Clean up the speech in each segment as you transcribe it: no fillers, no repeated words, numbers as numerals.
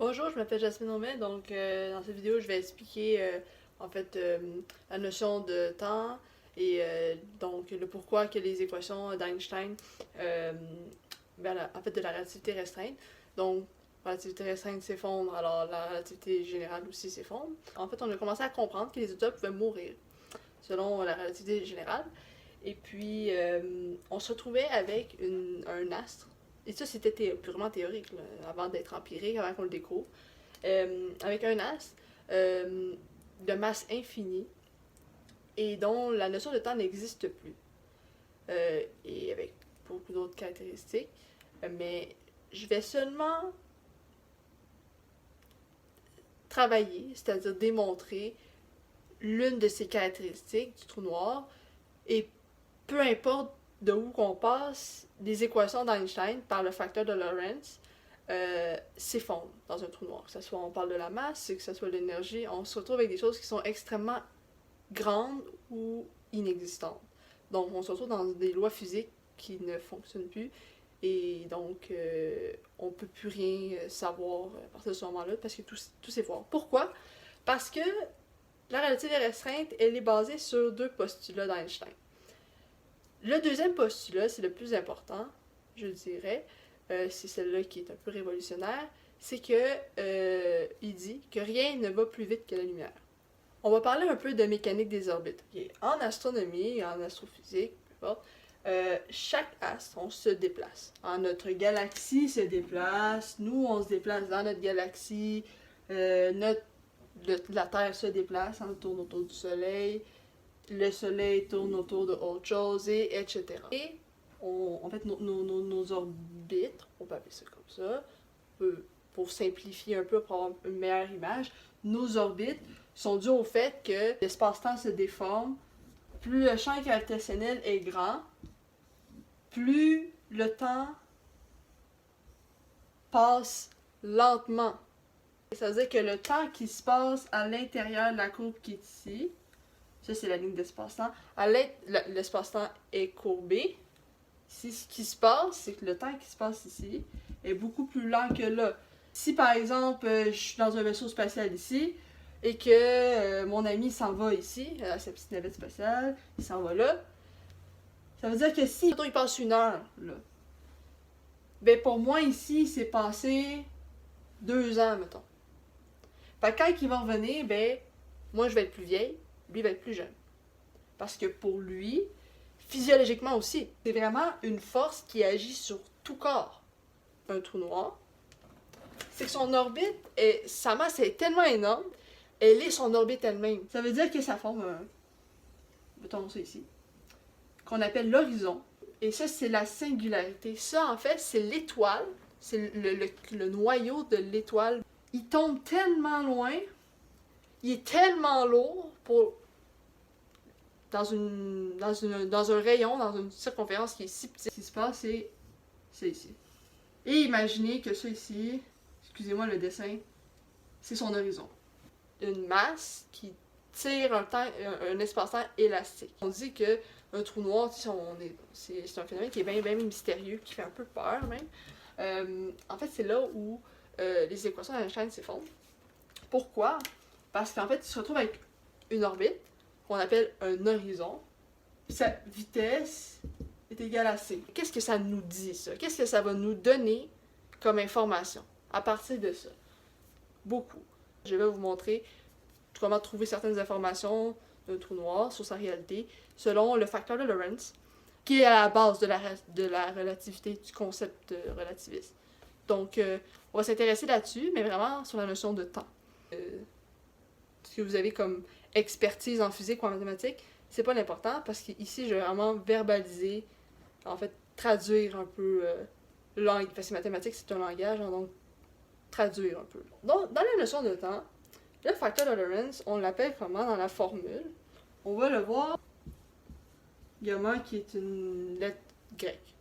Bonjour, je m'appelle Jasmine Homais, donc dans cette vidéo je vais expliquer la notion de temps et donc le pourquoi que les équations d'Einstein de la relativité restreinte. Donc la relativité restreinte s'effondre, alors la relativité générale aussi s'effondre. En fait, on a commencé à comprendre que les étoiles pouvaient mourir selon la relativité générale. Et puis on se retrouvait avec un astre. Et ça, c'était purement théorique, là, avant d'être empirique, avant qu'on le découvre. Avec un astre de masse infinie et dont la notion de temps n'existe plus. Et avec beaucoup d'autres caractéristiques. Mais je vais seulement travailler, c'est-à-dire démontrer l'une de ces caractéristiques du trou noir. Et peu importe de où qu'on passe, les équations d'Einstein par le facteur de Lorentz s'effondrent dans un trou noir. Que ce soit on parle de la masse, que ce soit de l'énergie, on se retrouve avec des choses qui sont extrêmement grandes ou inexistantes. Donc on se retrouve dans des lois physiques qui ne fonctionnent plus et donc on ne peut plus rien savoir à partir de ce moment-là parce que tout s'effondre. Pourquoi? Parce que la relativité restreinte, elle est basée sur deux postulats d'Einstein. Le deuxième postulat, c'est le plus important, je dirais, c'est celle-là qui est un peu révolutionnaire, c'est que il dit que rien ne va plus vite que la lumière. On va parler un peu de mécanique des orbites. Okay? En astronomie, en astrophysique, peu importe, chaque astre, on se déplace. Notre galaxie se déplace, nous, on se déplace dans notre galaxie, la Terre se déplace, on tourne autour du Soleil, le Soleil tourne autour de autre chose, et etc. Et en fait, nos orbites, on peut appeler ça comme ça, pour simplifier un peu, pour avoir une meilleure image, nos orbites sont dues au fait que l'espace-temps se déforme. Plus le champ gravitationnel est grand, plus le temps passe lentement. Ça veut dire que le temps qui se passe à l'intérieur de la courbe qui est ici, ça c'est la ligne d'espace-temps, l'espace-temps est courbé. Ici, ce qui se passe, c'est que le temps qui se passe ici est beaucoup plus lent que là. Si par exemple, je suis dans un vaisseau spatial ici, et que mon ami s'en va ici, à sa petite navette spatiale, il s'en va là, ça veut dire que si, mettons, il passe une heure, là, ben pour moi ici, il s'est passé 2 ans, mettons. Fait que quand il va revenir, ben, moi je vais être plus vieille, lui va être plus jeune. Parce que pour lui, physiologiquement aussi, c'est vraiment une force qui agit sur tout corps. Un trou noir, c'est que son orbite, sa masse est tellement énorme, elle est son orbite elle-même. Ça veut dire que ça forme mettons ça ici, qu'on appelle l'horizon. Et ça, c'est la singularité. Ça, en fait, c'est l'étoile, c'est le noyau de l'étoile. Il tombe tellement loin, il est tellement lourd dans un rayon, dans une circonférence qui est si petite. Ce qui se passe, c'est ici. Et imaginez que ça ici, excusez-moi le dessin, c'est son horizon. Une masse qui tire un espace-temps élastique. On dit que un trou noir, c'est un phénomène qui est bien mystérieux, qui fait un peu peur même. En fait, c'est là où les équations d'Einstein s'effondrent. Pourquoi? Parce qu'en fait, il se retrouve avec une orbite qu'on appelle un horizon. Sa vitesse est égale à c. Qu'est-ce que ça nous dit, ça? Qu'est-ce que ça va nous donner comme information à partir de ça? Beaucoup. Je vais vous montrer comment trouver certaines informations d'un trou noir sur sa réalité selon le facteur de Lorentz, qui est à la base de la relativité, du concept relativiste. Donc, on va s'intéresser là-dessus, mais vraiment sur la notion de temps. Ce que vous avez comme expertise en physique ou en mathématiques, c'est pas l'important parce qu'ici, je vais vraiment verbaliser, en fait, traduire un peu parce que mathématiques, c'est un langage, hein, donc traduire un peu. Donc, dans la notion de temps, le facteur de Lorentz, on l'appelle comment dans la formule? On va le voir. Gamma qui est une lettre grecque.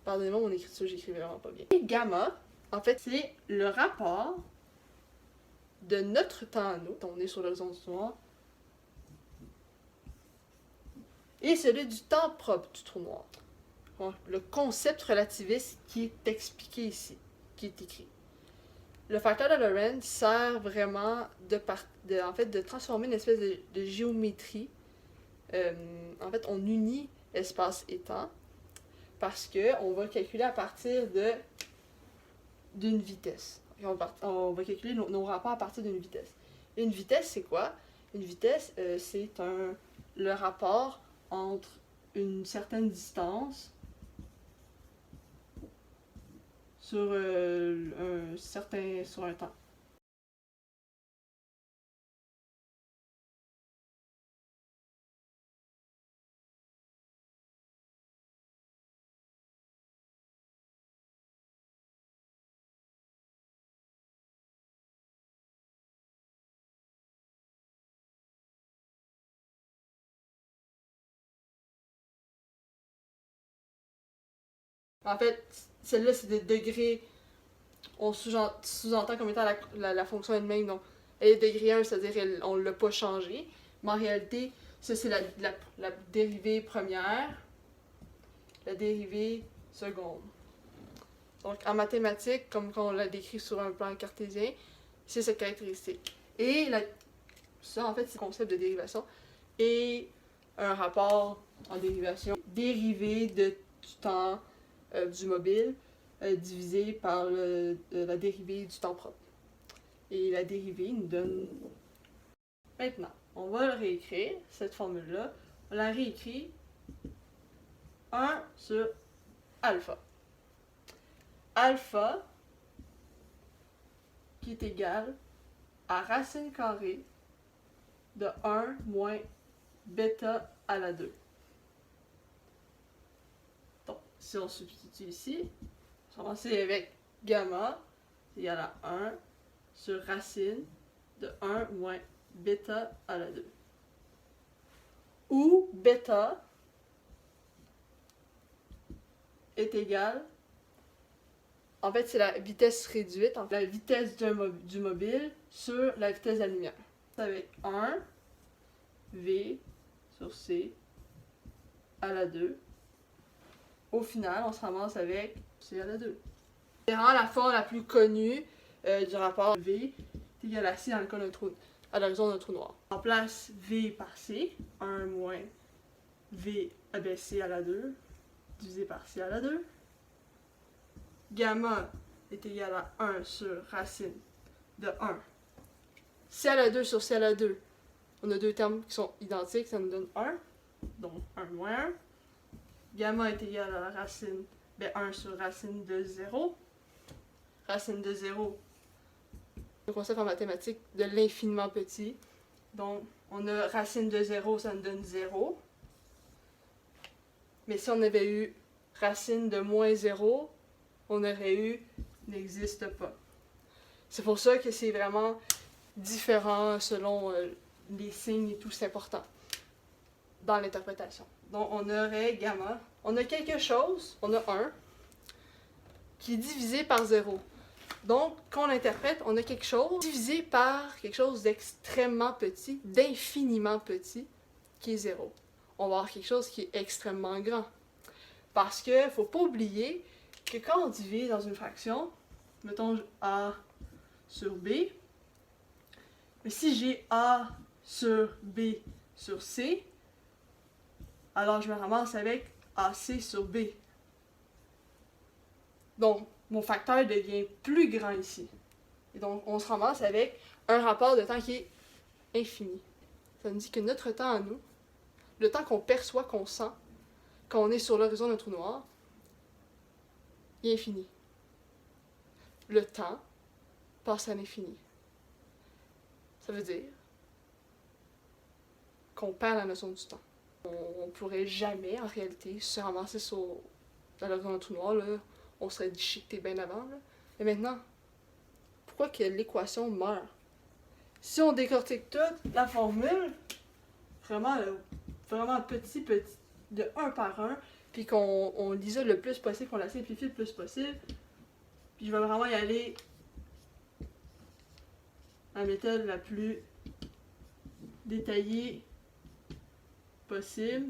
Pardonnez-moi mon écriture, j'écris vraiment pas bien. Et gamma, en fait, c'est le rapport de notre temps à nous, on est sur l'horizon du trou noir, et celui du temps propre du trou noir. Le concept relativiste qui est expliqué ici, qui est écrit. Le facteur de Lorentz sert vraiment en fait, de transformer une espèce de géométrie. En fait, on unit espace et temps parce qu'on va calculer à partir d'une vitesse. On va calculer nos rapports à partir d'une vitesse. Une vitesse, c'est quoi? Une vitesse, c'est le rapport entre une certaine distance sur sur un temps. En fait, celle-là, c'est des degrés. On sous-entend comme étant la fonction elle-même. Donc, elle est degré 1, c'est-à-dire on ne l'a pas changé. Mais en réalité, ça, c'est la dérivée première, la dérivée seconde. Donc, en mathématiques, comme quand on l'a décrit sur un plan cartésien, c'est cette caractéristique. Et ça, en fait, c'est le concept de dérivation. Et un rapport en dérivation dérivé du temps du mobile divisé par la dérivée du temps propre. Et la dérivée nous donne... Maintenant, on va réécrire cette formule-là. On la réécrit 1 sur alpha. Alpha qui est égal à racine carrée de 1 moins bêta à la 2. Donc, si on substitue ici, on va commencer avec gamma, c'est égal à 1 sur racine de 1 moins bêta à la 2. Où bêta est égal, en fait, c'est la vitesse réduite, la vitesse du mobile sur la vitesse de la lumière. C'est avec 1 V sur C à la 2. Au final, on se ramasse avec C à la 2. C'est vraiment la forme la plus connue du rapport V est égal à C dans le cas à l'horizon d'un trou noir. On remplace V par C, 1 moins V C à la 2, divisé par C à la 2. Gamma est égal à 1 sur racine de 1. C à la 2 sur C à la 2, on a deux termes qui sont identiques, ça nous donne 1. Donc 1 moins 1. Gamma est égal à la racine de 1 sur racine de 0. Racine de 0, le concept en mathématiques de l'infiniment petit. Donc on a racine de 0, ça nous donne 0. Mais si on avait eu racine de moins 0, on aurait eu n'existe pas. C'est pour ça que c'est vraiment différent selon les signes et tout, c'est important dans l'interprétation. Donc on aurait gamma, on a quelque chose, on a 1, qui est divisé par 0. Donc, quand on l'interprète, on a quelque chose divisé par quelque chose d'extrêmement petit, d'infiniment petit, qui est 0. On va avoir quelque chose qui est extrêmement grand. Parce que faut pas oublier que quand on divise dans une fraction, mettons A sur B, mais si j'ai A sur B sur C, alors je me ramasse avec AC sur B. Donc, mon facteur devient plus grand ici. Et donc, on se ramasse avec un rapport de temps qui est infini. Ça nous dit que notre temps à nous, le temps qu'on perçoit, qu'on sent, quand on est sur l'horizon d'un trou noir, il est infini. Le temps passe à l'infini. Ça veut dire qu'on perd la notion du temps. On ne pourrait jamais, en réalité, se ramasser dans l'horizon d'un trou noir, là. On serait déchiqueté bien avant. Là. Mais maintenant, pourquoi que l'équation meurt? Si on décortique toute la formule, vraiment petit, de 1 par 1, puis qu'on l'isole le plus possible, qu'on la simplifie le plus possible, puis je vais vraiment y aller la méthode la plus détaillée possible.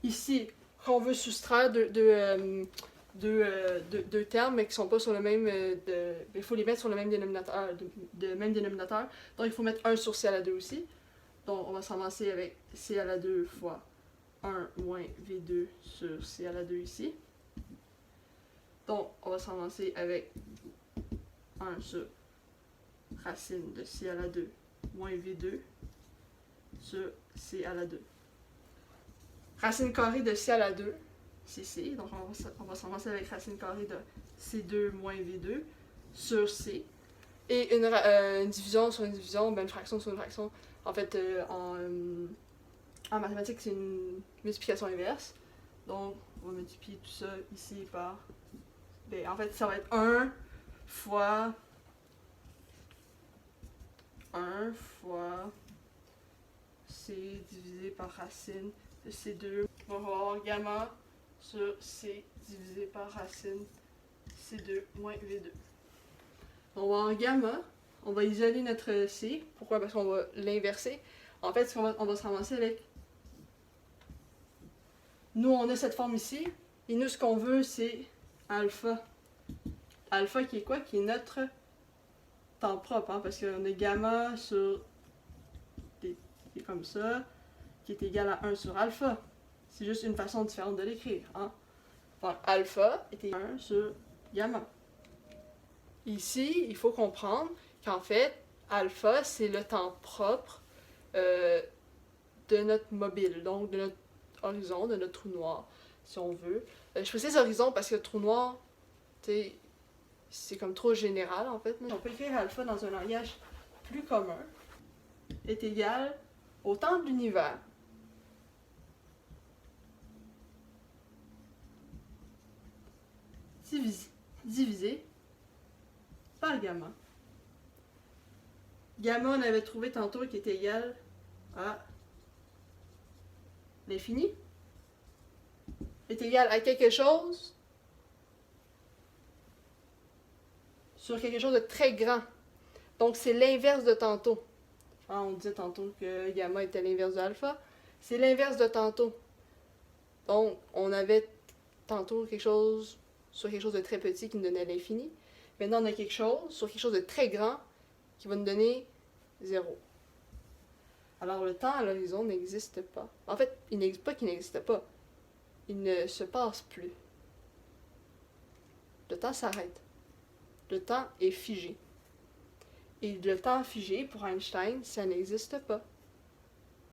Ici, quand on veut soustraire deux termes mais qui sont pas sur le même... il faut les mettre sur le même dénominateur, même dénominateur. Donc il faut mettre 1 sur c à la 2 aussi. Donc on va se ramasser avec c à la 2 fois 1 moins v2 sur c à la 2 ici. Donc on va se ramasser avec 1 sur racine de c à la 2 moins v2 sur c à la 2. Racine carrée de c à la 2, c'est c. Donc on va se ramasser avec racine carrée de c2 moins v2 sur c. Et une division sur une division, ben une fraction sur une fraction. En fait, en mathématiques, c'est une multiplication inverse. Donc, on va multiplier tout ça ici par... Ben, en fait, ça va être 1 fois c divisé par racine de c2. On va avoir gamma sur c divisé par racine c2 moins v2. On va avoir gamma. On va isoler notre c. Pourquoi? Parce qu'on va l'inverser. En fait, on va se ramasser avec... Nous, on a cette forme ici. Et nous, ce qu'on veut, c'est alpha. Alpha qui est quoi? Qui est notre temps propre. Hein? Parce qu'on a gamma sur... qui est comme ça. Qui est égal à 1 sur alpha. C'est juste une façon différente de l'écrire. Hein? Donc, alpha est égal à 1 sur gamma. Ici, il faut comprendre qu'en fait, alpha, c'est le temps propre de notre mobile, donc de notre horizon, de notre trou noir, si on veut. Je précise horizon parce que le trou noir, c'est comme trop général, en fait. On peut écrire alpha dans un langage plus commun, est égal au temps de l'univers divisé par gamma. Gamma, on avait trouvé tantôt qui était égal à l'infini. Est égal à quelque chose sur quelque chose de très grand. Donc, c'est l'inverse de tantôt. Hein, on disait tantôt que gamma était l'inverse de alpha. C'est l'inverse de tantôt. Donc, on avait tantôt quelque chose sur quelque chose de très petit qui nous donnait l'infini. Maintenant, on a quelque chose sur quelque chose de très grand qui va nous donner 0. Alors, le temps à l'horizon n'existe pas. En fait, il n'existe pas qu'il n'existe pas. Il ne se passe plus. Le temps s'arrête. Le temps est figé. Et le temps figé, pour Einstein, ça n'existe pas.